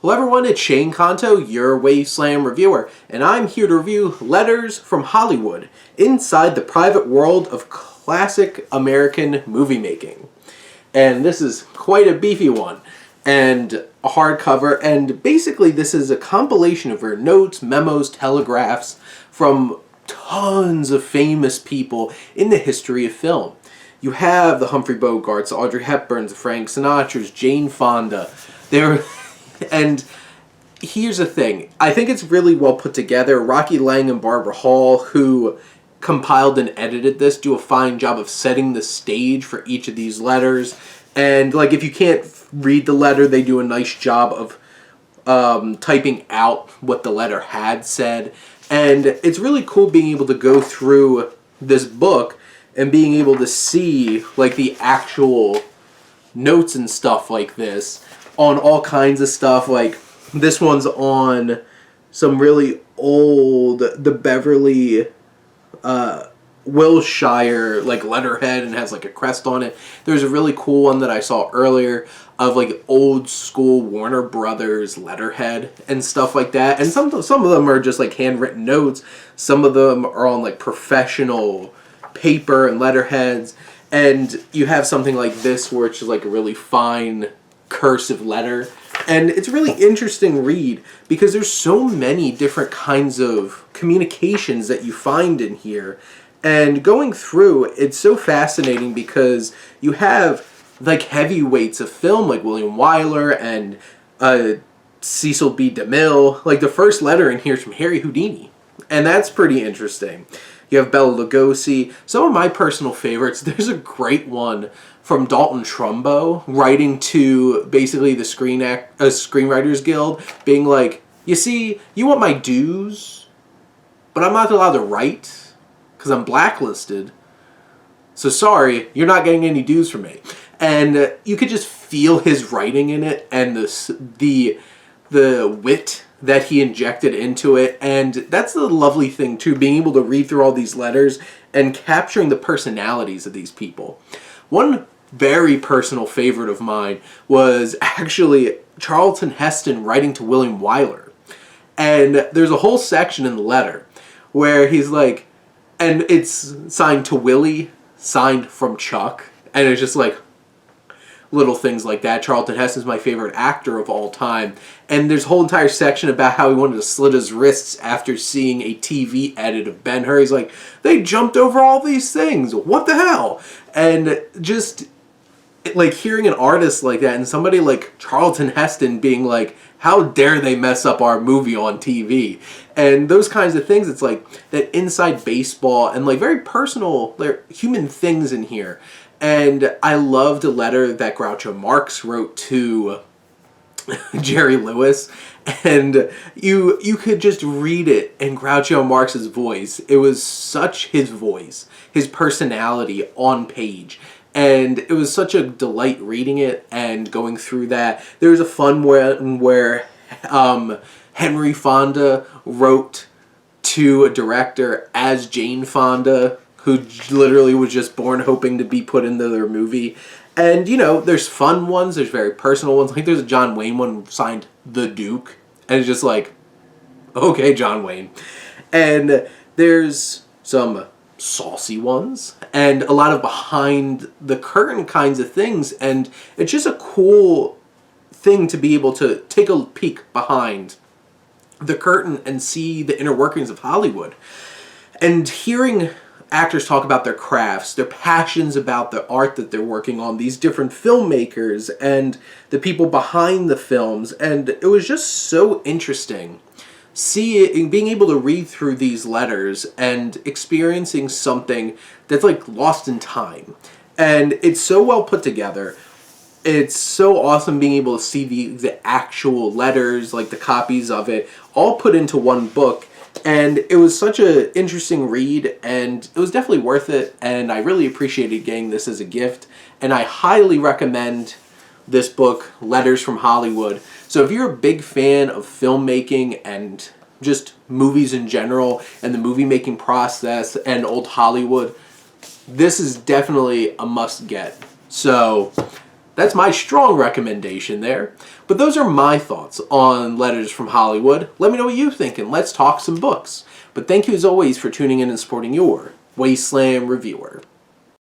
Hello everyone, it's Shane Kanto, your Wasteland reviewer, and I'm here to review Letters from Hollywood, inside the private world of classic American movie making. And this is quite a beefy one, and a hardcover, and basically this is a compilation of her notes, memos, telegraphs from tons of famous people in the history of film. You have the Humphrey Bogarts, Audrey Hepburns, Frank Sinatra's, Jane Fonda. And here's the thing. I think it's really well put together. Rocky Lang and Barbara Hall, who compiled and edited this, do a fine job of setting the stage for each of these letters. And like, if you can't read the letter, they do a nice job of typing out what the letter had said. And it's really cool being able to go through this book and being able to see like the actual notes and stuff like this on all kinds of stuff. Like this one's on some really old, the Beverly Wilshire like letterhead, and has like a crest on it. There's a really cool one that I saw earlier of like old school Warner Brothers letterhead and stuff like that. And some of them are just like handwritten notes. Some of them are on like professional paper and letterheads. And you have something like this where it's just like a really fine cursive letter. And it's a really interesting read because there's so many different kinds of communications that you find in here. And going through, it's so fascinating because you have like heavyweights of film like William Wyler and Cecil B. DeMille. Like the first letter in here is from Harry Houdini. And that's pretty interesting. You have Bela Lugosi. Some of my personal favorites, there's a great one from Dalton Trumbo writing to basically the Screenwriters Guild, being like, you see, you want my dues, but I'm not allowed to write because I'm blacklisted. So sorry, you're not getting any dues from me. And you could just feel his writing in it and the wit that he injected into it. And that's the lovely thing too, being able to read through all these letters and capturing the personalities of these people. One very personal favorite of mine was actually Charlton Heston writing to William Wyler. And there's a whole section in the letter where he's like, and it's signed to Willie, signed from Chuck. And it's just like little things like that. Charlton Heston's my favorite actor of all time. And there's a whole entire section about how he wanted to slit his wrists after seeing a TV edit of Ben-Hur. He's like, they jumped over all these things. What the hell? And just like hearing an artist like that and somebody like Charlton Heston being like, how dare they mess up our movie on TV? And those kinds of things. It's like that inside baseball and like very personal, like human things in here. And I loved a letter that Groucho Marx wrote to Jerry Lewis, and you could just read it in Groucho Marx's voice. It was such his voice, his personality on page. And it was such a delight reading it and going through that. There was a fun one where Henry Fonda wrote to a director as Jane Fonda, who literally was just born hoping to be put into their movie. And, you know, there's fun ones, there's very personal ones. Like there's a John Wayne one signed The Duke. And it's just like, okay, John Wayne. And there's some saucy ones and a lot of behind the curtain kinds of things. And it's just a cool thing to be able to take a peek behind the curtain and see the inner workings of Hollywood. And hearing actors talk about their crafts, their passions about the art that they're working on, these different filmmakers and the people behind the films. And it was just so interesting being able to read through these letters and experiencing something that's like lost in time. And it's so well put together. It's so awesome being able to see the actual letters, like the copies of it, all put into one book. And it was such an interesting read, and it was definitely worth it, and I really appreciated getting this as a gift. And I highly recommend this book, Letters from Hollywood. So if you're a big fan of filmmaking and just movies in general and the movie making process and old Hollywood, this is definitely a must get. So That's my strong recommendation there. But those are my thoughts on Letters from Hollywood. Let me know what you think, and let's talk some books. But thank you as always for tuning in and supporting your Wasteland Reviewer.